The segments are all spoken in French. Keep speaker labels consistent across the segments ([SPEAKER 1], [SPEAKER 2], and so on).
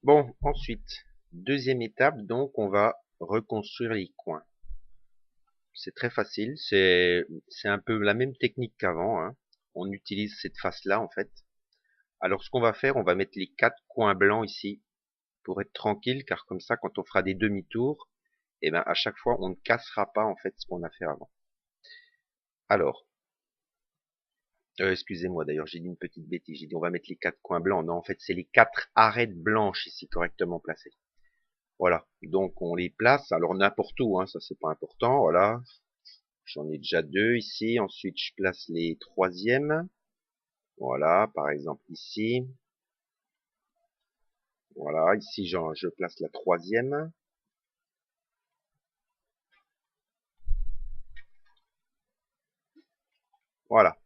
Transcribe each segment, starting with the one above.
[SPEAKER 1] Bon, ensuite, deuxième étape, donc on va reconstruire les coins. C'est très facile, c'est un peu la même technique qu'avant, hein. On utilise cette face-là en fait. Alors ce qu'on va faire, on va mettre les quatre coins blancs ici pour être tranquille, car comme ça, quand on fera des demi-tours, et ben à chaque fois, on ne cassera pas en fait ce qu'on a fait avant. Alors, excusez-moi d'ailleurs, j'ai dit une petite bêtise, j'ai dit on va mettre les quatre coins blancs. Non, en fait, c'est les quatre arêtes blanches ici correctement placées. Voilà, donc on les place, alors n'importe où, hein, ça c'est pas important, voilà. J'en ai déjà deux ici, ensuite je place les troisièmes, voilà, par exemple ici, voilà, ici je place la troisième, voilà,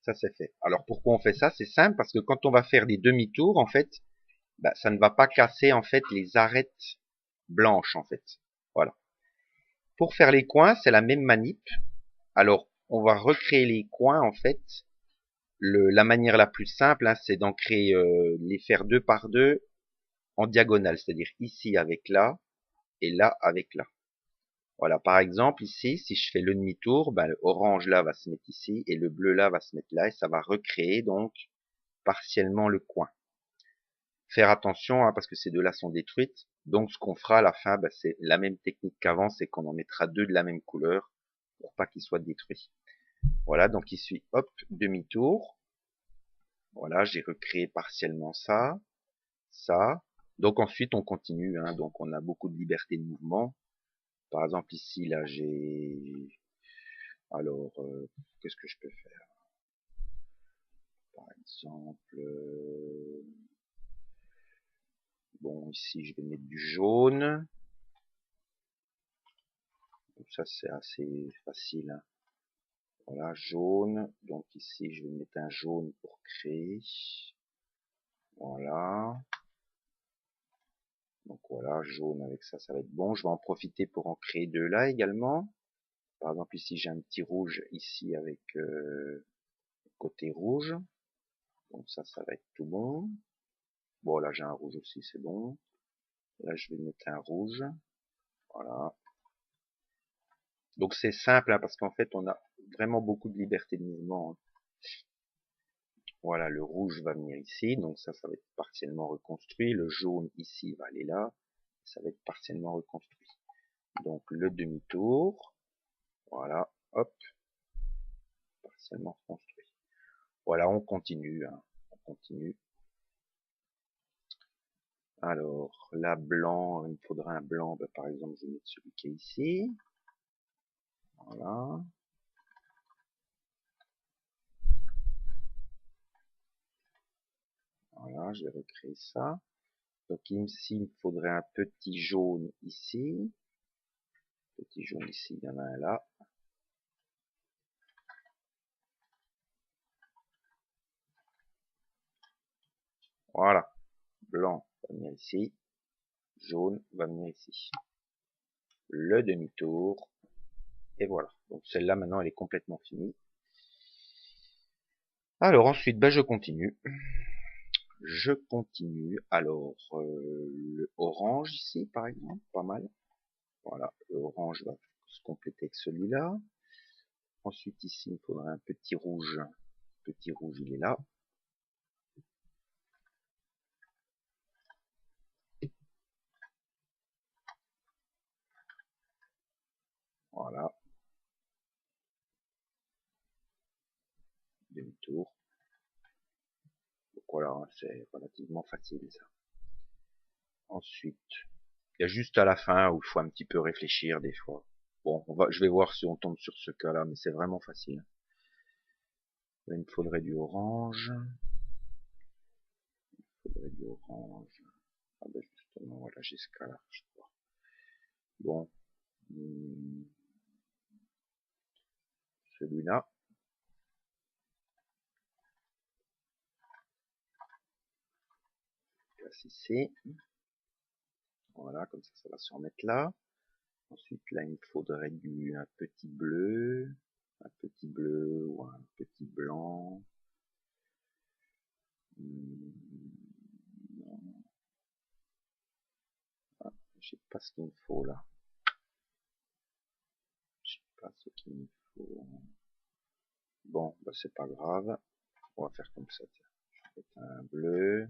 [SPEAKER 1] ça c'est fait. Alors pourquoi on fait ça? C'est simple, parce que quand on va faire des demi-tours, en fait, bah, ça ne va pas casser en fait les arêtes blanches en fait, voilà. Pour faire les coins, c'est la même manip, alors on va recréer les coins en fait. La manière la plus simple, hein, c'est d'en créer, les faire deux par deux en diagonale, c'est-à-dire ici avec là et là avec là. Voilà, par exemple ici, si je fais le demi-tour, ben, le orange là va se mettre ici et le bleu là va se mettre là et ça va recréer donc partiellement le coin. Faire attention hein, parce que ces deux-là sont détruites. Donc ce qu'on fera à la fin, ben, c'est la même technique qu'avant, c'est qu'on en mettra deux de la même couleur pour pas qu'ils soient détruits. Voilà, donc ici, hop, demi-tour. Voilà, j'ai recréé partiellement ça. Ça. Donc ensuite on continue, hein, donc on a beaucoup de liberté de mouvement. Par exemple ici là j'ai alors qu'est-ce que je peux faire? Par exemple bon ici je vais mettre du jaune. Donc ça c'est assez facile, hein. Voilà jaune. Donc ici je vais mettre un jaune pour créer. Voilà. Donc voilà jaune avec ça ça va être bon. Je vais en profiter pour en créer deux là également. Par exemple ici j'ai un petit rouge ici avec côté rouge. Donc ça va être tout bon. Bon, là, j'ai un rouge aussi, c'est bon. Là, je vais mettre un rouge. Voilà. Donc, c'est simple, hein, parce qu'en fait, on a vraiment beaucoup de liberté de mouvement, hein. Voilà, le rouge va venir ici. Donc, ça va être partiellement reconstruit. Le jaune, ici, va aller là. Ça va être partiellement reconstruit. Donc, le demi-tour. Voilà. Hop. Partiellement reconstruit. Voilà, on continue, hein. On continue. Alors, là, blanc, il me faudra un blanc. Ben, par exemple, je vais mettre celui qui est ici. Voilà. Voilà, je vais recréer ça. Donc ici, il me faudrait un petit jaune ici. Petit jaune ici, il y en a un là. Voilà. Blanc va venir ici. Jaune va venir ici. Le demi-tour. Et voilà. Donc celle-là, maintenant, elle est complètement finie. Alors ensuite, ben, je continue. Je continue. Alors, le orange ici, par exemple, pas mal. Voilà, le orange va se compléter avec celui-là. Ensuite, ici, il me faudrait un petit rouge. Petit rouge, il est là. Voilà, demi-tour. Donc voilà, hein, c'est relativement facile ça. Ensuite, il y a juste à la fin où il faut un petit peu réfléchir des fois. Bon, je vais voir si on tombe sur ce cas-là, mais c'est vraiment facile. Là, il me faudrait du orange. Il me faudrait du orange. Ah ben justement, voilà, j'ai ce cas-là, je crois. Bon, celui-là. Place ici. Voilà, comme ça va se remettre là. Ensuite, là, il me faudrait un petit bleu. Un petit bleu ou un petit blanc. Hmm, non. Je sais pas ce qu'il me faut là. Je sais pas ce qu'il me faut. Bon, bah c'est pas grave. On va faire comme ça. Tiens. Je vais mettre un bleu.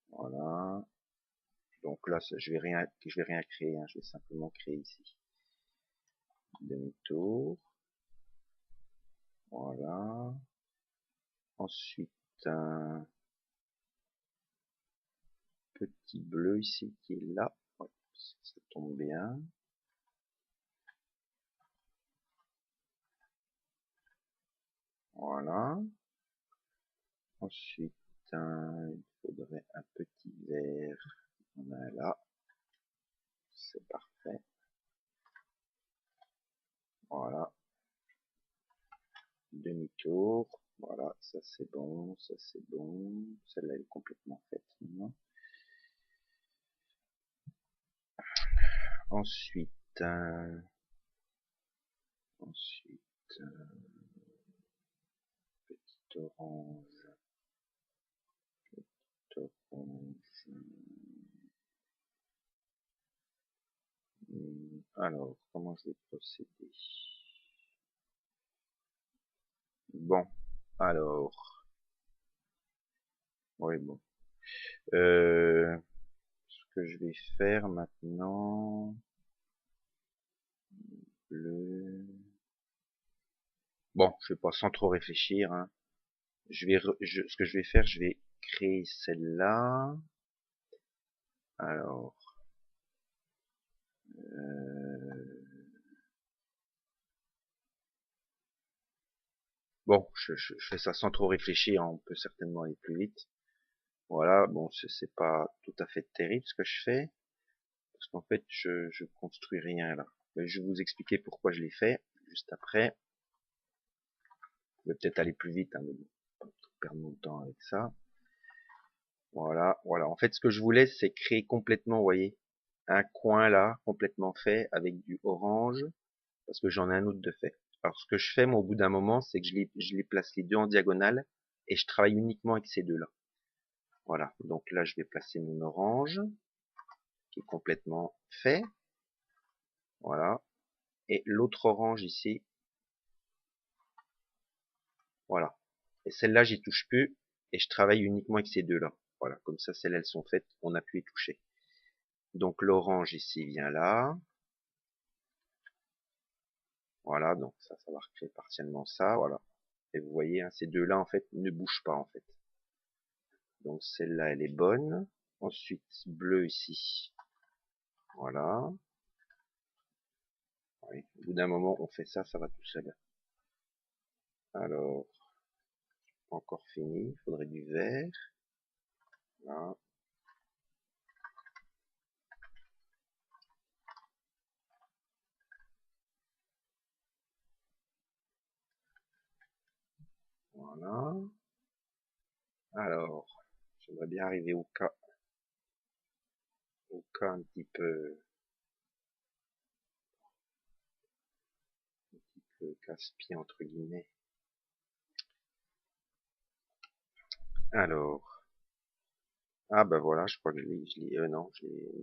[SPEAKER 1] Voilà. Donc là, je vais rien créer. Hein. Je vais simplement créer ici. Demi-tour. Voilà. Ensuite, un petit bleu ici qui est là. Ouais, ça tombe bien. Voilà. Ensuite, il faudrait un petit vert. On a là. C'est parfait. Voilà. Demi-tour. Voilà, ça c'est bon, ça c'est bon. Celle-là est complètement faite maintenant. Ensuite, ensuite, petit orange, petit orange. Alors, comment je vais procéder? Bon, alors, oui, bon. Ce que je vais faire maintenant, le... Bon, je vais pas sans trop réfléchir. Hein. Ce que je vais faire, je vais créer celle-là. Alors, bon, je fais ça sans trop réfléchir. Hein, on peut certainement aller plus vite. Voilà, bon, c'est pas tout à fait terrible ce que je fais, parce qu'en fait, je construis rien là. Mais je vais vous expliquer pourquoi je l'ai fait juste après. Je vais peut-être aller plus vite, hein, mais bon, pas trop perdre mon temps avec ça. Voilà, voilà. En fait, ce que je voulais, c'est créer complètement, vous voyez, un coin là, complètement fait, avec du orange, parce que j'en ai un autre de fait. Alors, ce que je fais, moi, au bout d'un moment, c'est que je les place les deux en diagonale, et je travaille uniquement avec ces deux-là. Voilà. Donc là, je vais placer mon orange, qui est complètement fait. Voilà. Et l'autre orange ici. Voilà. Et celle-là, j'y touche plus, et je travaille uniquement avec ces deux-là. Voilà. Comme ça, celles-là, elles sont faites, on n'a plus y toucher. Donc l'orange ici vient là. Voilà, donc ça va recréer partiellement ça, voilà. Et vous voyez, hein, ces deux-là, en fait, ne bougent pas, en fait. Donc celle-là, elle est bonne. Ensuite, bleu ici. Voilà. Oui. Au bout d'un moment, on fait ça, ça va tout seul. Alors, encore fini, il faudrait du vert. Voilà. Voilà. Alors, j'aimerais bien arriver au cas un petit peu casse-pied entre guillemets. Alors, ah bah voilà, je crois que non,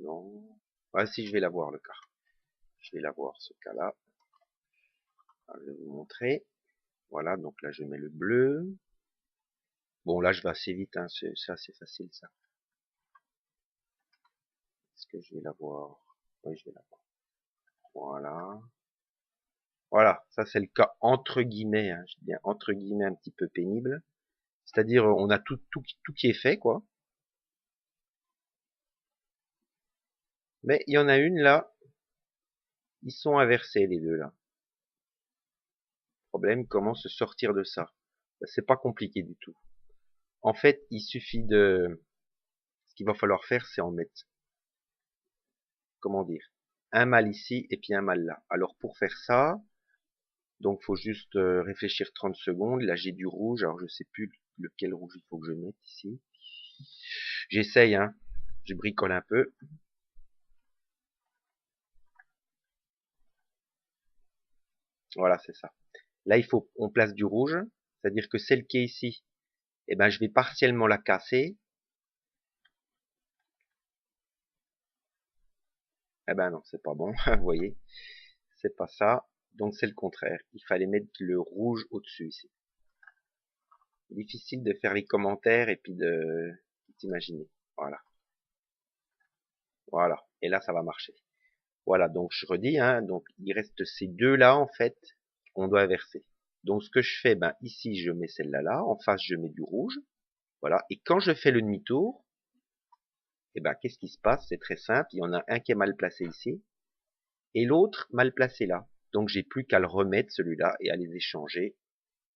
[SPEAKER 1] non. Ah si, je vais l'avoir le cas. Je vais l'avoir ce cas-là. Je vais vous montrer. Voilà, donc là je mets le bleu. Bon là je vais assez vite, hein, c'est assez facile ça. Est-ce que je vais l'avoir? Oui, je vais l'avoir. Voilà. Voilà, ça c'est le cas entre guillemets, hein, je dis bien entre guillemets un petit peu pénible. C'est-à-dire on a tout qui est fait, quoi. Mais il y en a une là, ils sont inversés les deux là. Problème, comment se sortir de ça? C'est pas compliqué du tout. En fait, il suffit de... Ce qu'il va falloir faire, c'est en mettre, comment dire, un mâle ici et puis un mâle là. Alors pour faire ça, donc faut juste réfléchir 30 secondes. Là j'ai du rouge, alors je sais plus lequel rouge il faut que je mette ici. J'essaye, hein, je bricole un peu. Voilà, c'est ça. Là il faut, on place du rouge, c'est-à-dire que celle qui est ici, eh ben je vais partiellement la casser. Eh ben non, c'est pas bon, vous voyez, c'est pas ça. Donc c'est le contraire. Il fallait mettre le rouge au-dessus ici. Difficile de faire les commentaires et puis de t'imaginer. Voilà. Voilà. Et là, ça va marcher. Voilà. Donc je redis, hein, donc il reste ces deux-là, en fait, qu'on doit inverser. Donc ce que je fais, ben ici, je mets celle-là là. En face, je mets du rouge. Voilà. Et quand je fais le demi-tour, eh ben, qu'est-ce qui se passe? C'est très simple. Il y en a un qui est mal placé ici et l'autre mal placé là. Donc, j'ai plus qu'à le remettre celui-là et à les échanger.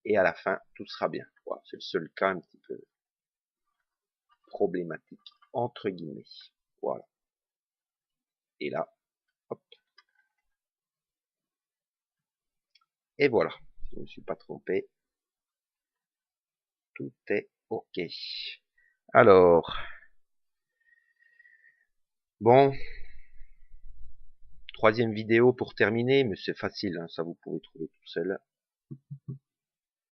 [SPEAKER 1] Et à la fin, tout sera bien. Voilà, c'est le seul cas un petit peu problématique, entre guillemets. Voilà. Et là, hop. Et voilà. Je ne me suis pas trompé. Tout est OK. Alors, bon, troisième vidéo pour terminer, mais c'est facile, hein, ça vous pouvez trouver tout seul.